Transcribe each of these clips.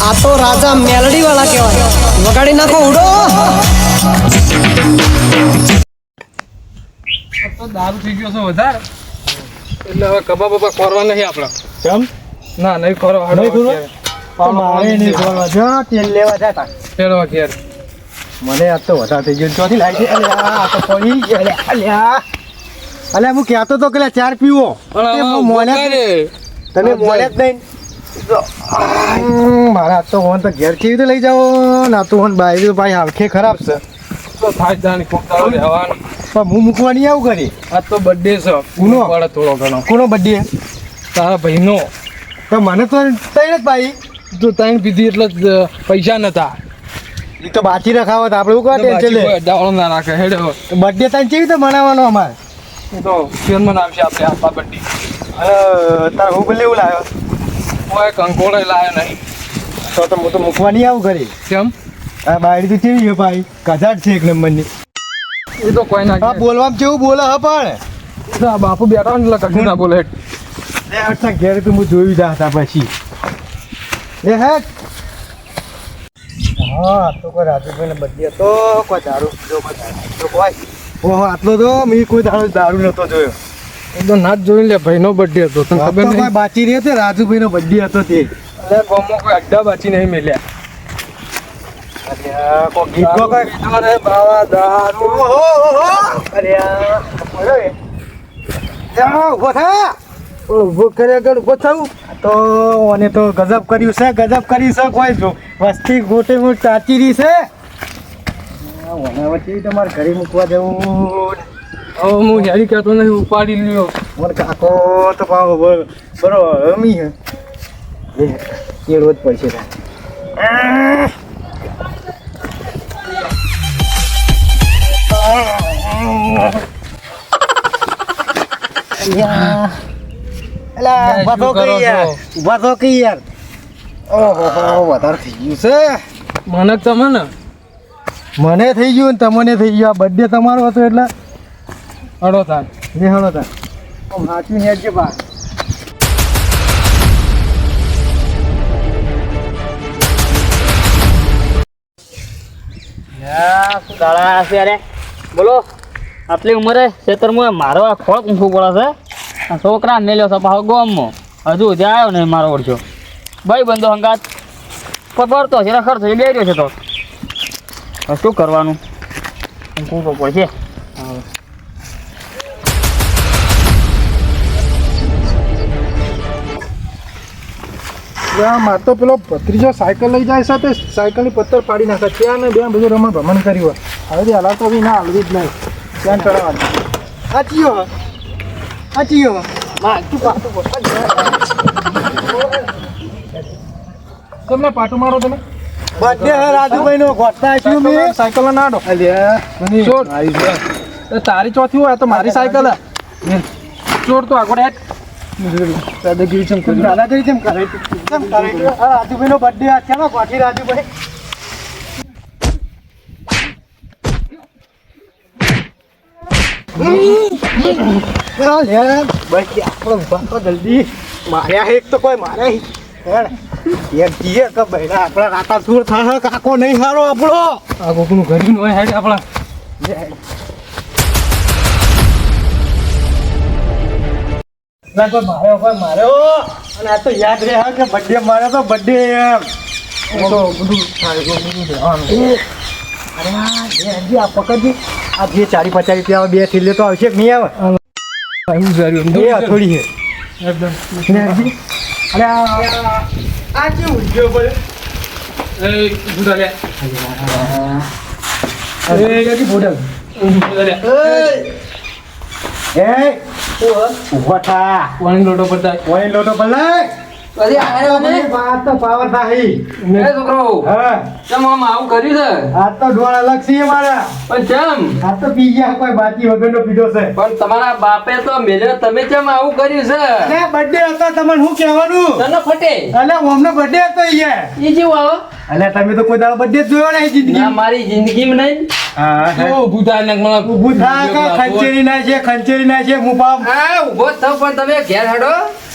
આ તો રાજા મેલડી વાળા કહેવાય. વગાડી નાખો ઉડો. તો દારૂ થઈ ગયો છે વધારે એટલે હવે કબાબ બબા ખોરવા નહીં આપણે. કેમ? ના નહીં ખોરવા. નહીં ખોરવા? મારે નહીં ખોરવા. જા તેલ લેવા જતા ફેરવા ઘેર. મને આ તો વધારે થઈ ગયું. ચોથી લાવી છે. અલ્યા આ તો પડી ગઈ. અલ્યા હું કહેતો તો કે ચાર પીવો. મોને તમે મોને જ નહીં. મારા આ તો હોન તો ઘેર કેવી રીતે લઈ જાઓ ના તો હોન બાય ભાઈ હાલખે ખરાબ છે. તો થાય જાણી કોક દાડો રહેવાનું. પણ હું મૂકવાની આવું કરી. આ તો બર્થડે છે. કોનો? પડે થોડો ઘણો. કોનો બર્થડે? તારા ભાઈનો. તો મને તો તઈ જ ભાઈ. તું તાઈને પીધી એટલે જ પૈસા નતા. એ તો બાકી રખાવો તો આપણે શું કહે ટેન્શન લે. દાવળો ના રાખે હેડે. બર્થડે તને કેવી રીતે મનાવવાનો અમારે? તો ફેરમાં આવશે આપણે આપા બર્થડે. તારે હું પેલી એવું લાવ્યો કોઈ કંકોડો લાવ્યો નહીં. તો હું તો મૂકવાની આવું કરી. કેમ? આ બાયડી તો કેવી છે ભાઈ? કજાટ છે એક નંબરની. એ તો કોઈ ના હા બોલવામાં કેવું બોલે હા પણ. આ બાપુ બેઠા ને એટલે કશું ના બોલે. એ હટના ઘેર તો હું જોઈ જાતા પછી. એ હેટ. હા તો કોઈ રાજુભાઈનો બર્થડે હતો. કોઈ દારૂ પીધો તો કોઈ. ઓહો આટલો તો મેં કોઈ દારૂ નતો જોયો. એ તો ના જ જોઈ લે ભાઈનો બર્થડે હતો તને ખબર કોઈ નહીં. બાચી રહી હતી રાજુભાઈનો બર્થડે હતો તે. અરે ગામમાં કોઈ અડ્ડા બાચી નહીં મેલ્યા. અરે કોઈ ગીત કો કોઈ. અરે બાવા દારૂ. અરે અરે જાઓ ઉભો થા. ઉભો કરે આગળ ઉભો થાઉં તો ઓને તો ગજબ કર્યું છે કોઈ જો વસ્તી ગોટે મોટ ચાચી રહી છે. ઓને વચ્ચે તમારે ઘરે મૂકવા જવું. હવે હું હેરી કહેતો નહીં ઉપાડી લ્યો. મને કાકો તો પાવો બરો રમી હે એ રોજ પૈસે યાર. ઓહો વધારે થઈ ગયું છે. મને તમે ને મને થઈ ગયું ને તમને થઈ ગયું. આ બર્થડે તમારો હતો એટલે અડો થાય. ને હળો તા સાચું નેટ છે બા. શું દાડા છે યાર બોલો આટલી ઉંમરે ખેતરમાં મારો આ ખોળ ઊંઘું પડે છે. છોકરા મેલ્યો છે પાછો ગામમાં હજુ સુધી આવ્યો નહીં મારો ઓળખ્યો. ભાઈ બંધો હંગાત પડતો છે ખર્ચો એ બે રહ્યો છે. તો હવે શું કરવાનું ઊંઘું પડશે. માર તો પેલો ભત્રીજો સાયકલ લઈ જાય છે તે સાયકલની પથ્થર પાડી નાખે. ત્યાં ને બે બધું રમણ ભ્રમણ કર્યું હોય. હવે હલાવતો બી ના હલવી જ નહીં. ત્યાં ચડાવવાનું આચીયો તમને પાટું મારો તમે. બર્થડે હે રાજુભાઈનો ગોઠતા છું મેં. સાયકલ ના આડો. અલ્યા તારી ચોથી હોય તો મારી સાયકલ ચોર તો આગળ હેઠ દાદાગીરી ચમ કરી. દાદાગીરી કેમ કરે? રાજુભાઈનો બર્થડે આ ચાલો ગોઠી રાજુભાઈ. આપણો ઉભા જલ્દી માર્યા એક તો કોઈ માર્યા એક જીએ કે બહેરા આપણા રાતા સુર થાય કાકો નહીં સારો આપણો. આ કોકનું ઘરનું હોય હેડ આપણા. કોઈ માર્યો અને આ તો યાદ રહે કે બર્થડે માર્યો તો બર્થડે એમ તો બધું થાય બધું રહેવાનું. અરે હજી આ પકડજી. આ જે 4-5 રૂપિયા બે થેલીઓ તો આવશે કે નહીં આવે? એવું સારું એ થોડી છે એકદમ. ને હજી અરે આ કેવું ગયો પડે? એ બુડા લે. અરે યાદી બોડલ બુડા લે. એ ઉભા થા. પાણી લોટો પડતા. કોઈ લોટો બલાય કદી આવ્યો ને વાત તો પાવર થાહી. એ છોકરો હા ચમ આમ આવું કર્યું છે આ તો ડોળ અલગ છે મારા. પણ ચમ આ તો પી ગયા કોઈ બાકી વગરનો પીધો છે. પણ તમારા બાપે તો મેલ્યો તમે ચમ આવું કર્યું છે અરે બર્થડે હતો તમને શું કહેવાનું? તને ફટે અલે ઓમનો બર્થડે હતો યાર. ઈ જેવું આવો અલે તમે તો કોઈ દાડો બર્થડે જોયો નહીં ના જિંદગી. મારી જિંદગીમાં નહીં હા તો ઊભું થાય ને મને ઊભું થા કે ખંચેરી ના છે હું પામ. હા ઊભો જ થયો પણ તમે ઘેર હડો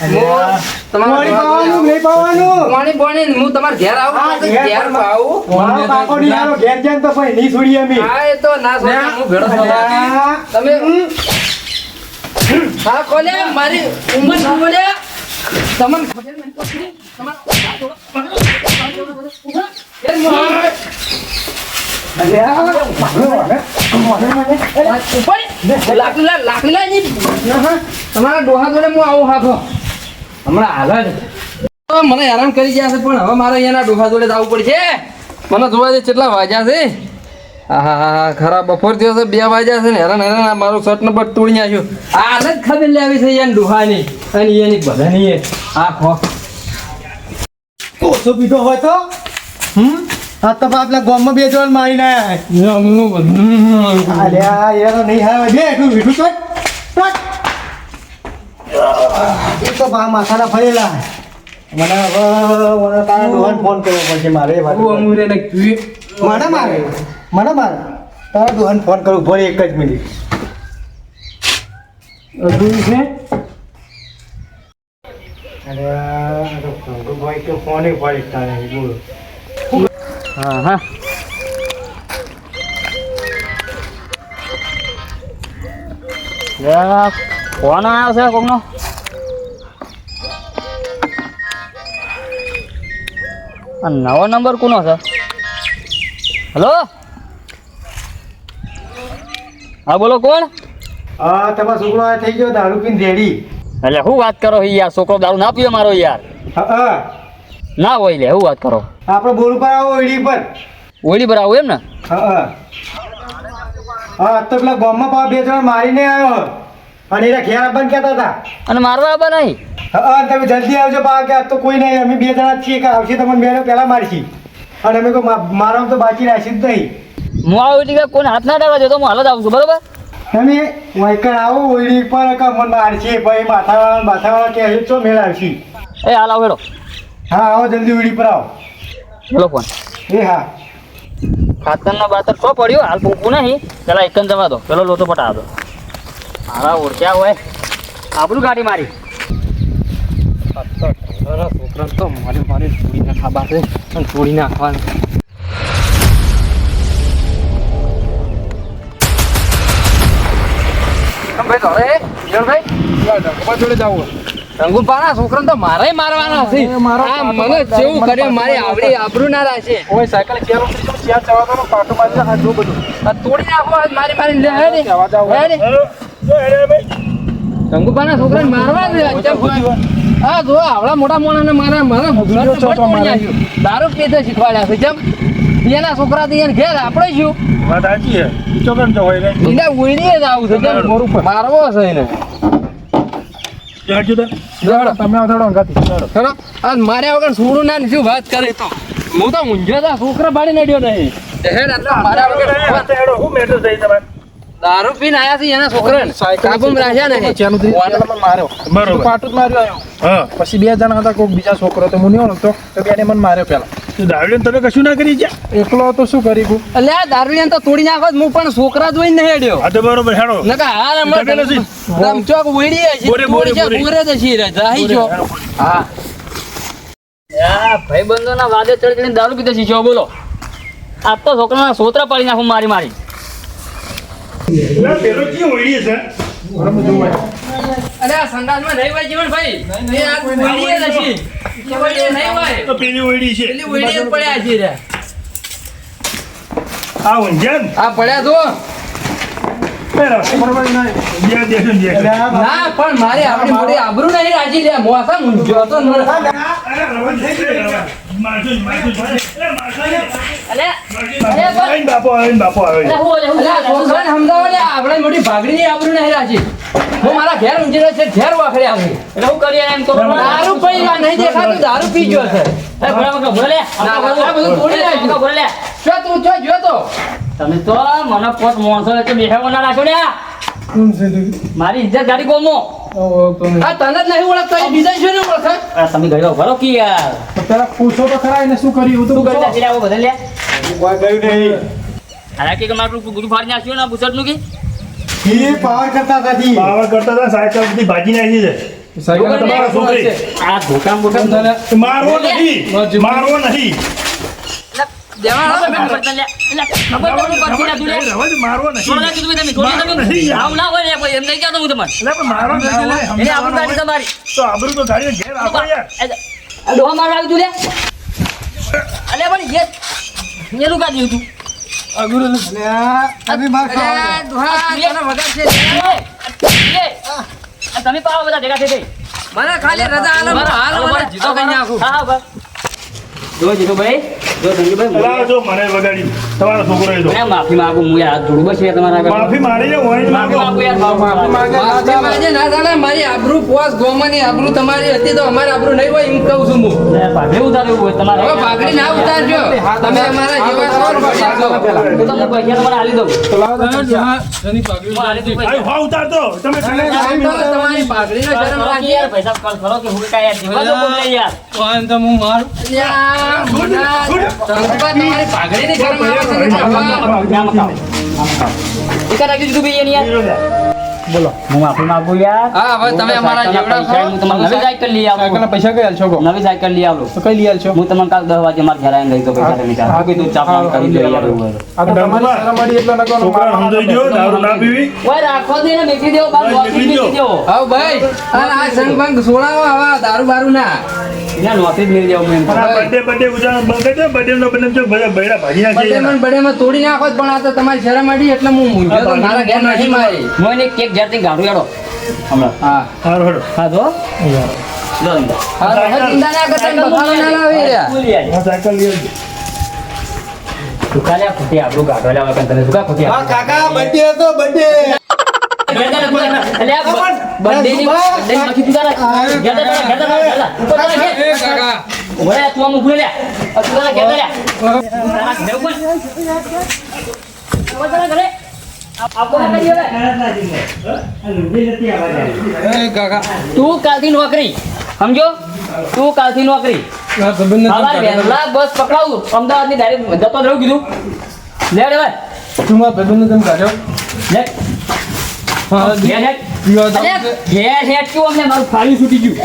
પાણી પાવાનું નહીં પાવાનું પાણી હું તમારે ઘેર આવું હા, તો ઘેર ઘેર પણ- આવું મારો કાકો ની હારો ઘેર જાય તો ભાઈ નહીં છોડીએ અમે હા એ તો ના સોચે, હું ભેળો થવા. તમે હા કોલે મારી ઉંમર શું બોલે તમને ખબર નહીં પડતી? તમારા ડોહા જોડે હું આવું હાથો હમણાં હાલ જ તો મને હેરાન કરી ગયા છે પણ હવે મારે અહીંયાના ડોહા જોડે જવું પડશે. મને જોવા દે કેટલા વાગ્યા છે. હા ખરા બપોર થયો છે 2 વાગ્યા છે ને હેરાન હેરાન મારું શર્ટ નંબર તોડી નાખ્યું. હાલ જ ખબર લેવી છે યાર ડોહાની અને એની બધાની આ ખો ઓછો પીધો હોય તો આ તો આપલા ગામમાં બે જણ મારીને આયા અલ્યા યાર નહીં આવે બે એટલું વીઠું એ તો બા માથાના ફરેલા મને હવે તારા ડોહાને ફોન કરવો પડશે મારે એ વાત અમુરે ને મને મારે તારા ડોહાને ફોન કરવો પડે એક જ મિનિટ અરે આ તો ભાઈ તો ફોન પડે તારે બોલો હા ફોન આવ્યો છે કોકનો. આ નવો નંબર કોનો છે? હલો હા બોલો કોણ? હા તમારો છોકરો આ થઈ ગયો દારૂ પીને રેડી એટલે શું વાત કરો યાર? છોકરો દારૂ ના પીવે મારો યાર? હા ના હોય લે, શું વાત કરો? આપણે બોલ પર આવો ઓઈડી પર ઓળી પર આવું એમ ને? હા તો પેલા ગામમાં પાછા 2 જણ મારીને આવ્યો અને એના ઘેર બંધ કહેતા હતા અને મારવા આવવા નહીં? હા તમે જલ્દી આવજો બા કે આજ તો કોઈ નહીં અમે 2 જણા જ છીએ કે આવશે તમને બેનો પહેલા મારશી અને અમે કોઈ મારવા તો બાકી રાખી જ નહીં હું આવું એટલે કોઈને હાથ ના ડાળવા દેતો, હું હાલ જ આવું છું બરોબર? તમે વાયકણ આવો ઓઈડી પર કે મને મારશે ભાઈ માથાવાળા કે હજી ચો મેળ આવશે એ હાલ આવો હેડો. હા આવો જલ્દી ઓઈડી પર આવો બોલો ફોન. એ હા ખાતરના બાતર શો પડ્યો હાલ પૂકું નહીં, પેલા એક જ જવા દો, પેલો લોટો પટા દો. મારા ઓળખ્યા હોય આપણું ગાડી મારી. છોકરા તો મારી છોડી નાખવા છે અને છોડી નાખવાનું. ભાઈ ધોરે ભાઈ જોડે જવું રંગુપાના છોકરા તો મારે મારવાના છે. આ મને જેવું કર્યું મારી આવડી આબરૂ ના રાખે. ઓય સાયકલ ચેર ચવાતો પાટો મારી આ જો બધું આ તોડી નાખો આજ મારી મારી લે હે ને રંગુપાના છોકરાને મારવા છે. હા જો આવડા મોટા મોણાને મારા દારૂ પીતે શીખવાડ્યા છે. જેમ એના છોકરા તો એને ઘેર આપણે શું વાત સાચી છે ચોકન તો હોય ને એને ઉઈડીએ જ આવું છે. જેમ મારવો છે એને. તમે આવડો અંગાતી ચલો આજ માર્યા વગર છોડું ના ને શું વાત કરે તો હું તો મૂંઝ્યો તા છોકરા બાળી નડ્યો નહીં. હેડ આટલા માર્યા વગર હું મેટર થઈ તમારે દારૂ પીને આયા છે એના છોકરાને કાબુમાં રાખ્યા નહીં. માર્યો બરોબર પાટું જ માર્યો આવ્યો હા પછી 2 જણા હતા કોઈ બીજા છોકરો તો હું નહીં ઓળખતો તો બેને મને માર્યો પેલા તો દારૂ તમે કશું ના કરી ગયા એકલો તો શું કરી ગયું એટલે આ દારૂડિયાને તો તોડી નાખો જ, હું પણ છોકરા જોઈને નહીં હેડ્યો. હા તો બરોબર હેડો નકા હાલ હમણાં ધમચોક ઉડી છે બોરે. પૂરે તો છી રહી છો. હા ભાઈ બંધોના વાદે ચડી દારૂ પીતે શીખ્યો બોલો. આ તો છોકરાના સોતરા પાડી નાખું મારી. પેલો કી ઓળી છે અરે આ સંડાસમાં નહીં હોય જીવનભાઈ. એ આ ઉડીએ નથી. એ ઉડીએ નહીં હોય. તો પેલી ઓળી છે પેલી ઉડીએ જ પડ્યા છે રે. આ ઊંઝાન આ પડ્યા જો. બરોબર ના ના પણ મારી આપણી મોટી આબરૂ નહીં રાજી લે. મોસા મૂંઝ્યો હતો ને. બાપો આવે અલા, છોકરાને સમજાવો લે, આપણી મોટી ભાગડીની આબરૂ નહીં રાજી. હું મારા ઘેર ઊંઘી રહ્યો છે, ઘેર વાખડ્યા છે. એટલે હું કરીએ એમ તો દારૂ પીવા નહીં દેખાતું, દારૂ પી ગયો છે. એ ભોળા ભોળા લે. આ બધું તોડી નાખ્યું. ભોળા લે. જો તું જો જો તો તમે તો મને પોત માણસો એટલે બેહાવો ના રાખો લ્યા. મારી ઇજ્જત ગાડી ગોમો. આ તને જ નહીં ઓળખતો, એ બીજા શું નહીં ઓળખે? આ તમે ગયો ભરો કે યાર પેલા પૂછો તો ખરા એને શું કર્યું શું કરી નાખી રહ્યા બધા લે. કોઈ ગયું નહીં હાલા કે મારું ગુરુ ફાડી નાખ્યું ને બુસટ નું કે એ પાવર કરતા હતા સાયકલ બધી ભાજી નાખી છે તમારા છોકરી આ ધોકામ બોકામ મારવો નહીં મારવો નહીં દેવાળો રવા દે, મારવો નહીં મારવો નહીં યાર. એટલે પણ મારો ના હોય, સમજાવવાનો હોય. તો આબરૂ તો ગાડીને ઘેર રાખો યાર. તમે માર ખાવા તમે પાવો બધા ભેગા થઈ મને ખાલી રજા આલો હાલ મને જીતો કઈ નાખું હા બસ જો જીતુભાઈ જો સંજુભાઈ લાવો જો મને વગાડી તમારો છોકરો એ તો મને માફી માંગુ હું યાર હાથ જોડું બસ યાર તમારા આગળ માફી માંડીને હોય જ માફી માંગો. માંગુ યાર માફી માંગુ માફી માંગે ના ચાલે મારી આબરૂ પોસ ગોમની આબરૂ તમારી હતી તો અમારી આબરૂ નહીં હોય એમ કહું છું હું ભાગે ઉતાર્યું હોય તમારે હવે પાઘડી ના ઉતારજો તમે અમારા જેવા છો ને પૈસા તો તમને પૈસા તમારે આલી દઉં હું આલી દઉં પૈસા. આય ભાવ ઉતારતો તમે ખાલી તમારી પાઘડીનો શરમ કરો કે રાખી યાર પૈસા કરો કે હું કાંઈ યાર જીવવા દો બોલે યાર તમારી પાઘડીની શરમ આવે છે ને એકા રાખી દીધું ભાઈ એની યાર બોલો હું માફી માંગુ યાર હા હવે તમે અમારા જેવડા પૈસા હું તમને નવી સાયકલ લઈ આવું પૈસા કઈ હાલશો નવી સાયકલ લઈ આવું કઈ લઈ હાલશો હું તમને કાલ 10 વાગે મારા ઘરે આવીને લઈ તો પૈસા તમે ચાલો કીધું ચા પાણી કરી દો યાર એવું હોય તો. આ તો તમારી શરમ અડી એટલે નકો છોકરા સમજાઈ ગયો દારૂ ના પીવી ઓય રાખો દે ને મેકી દેવો બાર ભાઈ, નોકરી મેકી મેકી દેવો હા ભાઈ અને આ સંગભંગ સોળાવો હવે દારૂ બારૂ ના એના નોકરી જ મેકી દેવો મેં અને આ બર્થડે ઉજાણ બંધ કરી દો. બર્થડે નો બને જો બધા બૈરા ભાગી નાખીએ બડેમાં ને બડેમાં તોડી નાખો જ પણ આ તો તમારી શરમ અડી એટલે હું મૂંઝ્યો તો મારા ઘેર નથી મારી હું એને કેક જારથી ગાડું યાડો હમણાં હા હારું હારું. હા તો લો અંદર. હા તો હવે ચિંતા ના કરતા ને બફારો ના લાવી રહ્યા ભૂલી આવી. આ સાયકલ લઈ આવજો. તું કાલે આ ખોટી આબરૂ ગાઢો લેવા કરતા તને શું કા ખોટી આબરૂ? કાકા બર્થડે હતો બર્થડે ઘેર જા, અલે આ birthday ની પછી તું તારા ઘેર જા, ઘેર જા, ઘેર જા. ઉપર તારા ઘેર. એ કાકા ઉભો રહે, તું આમ ઊભો રહે. આ તું તારા ઘેર જા લે. તારા ઘરે ઉપર. ઉપર તારા ઘરે. આપો ના કરી હવે. એ કાકા તું કાલથી નોકરી સમજો તું કાલથી નોકરી આ સંબંધ સવારે વહેલા બસ પકડાવું અમદાવાદની ડાયરેક્ટ જતો જ રહું કીધું લે રે ભાઈ તું મારા ભાઈબંધને તેમ કાઢ્યો લે હા ઘેર હેડ. અલે, ઘેર હેડ કેવું અમને મારું ફાળ્યું છૂટી ગયું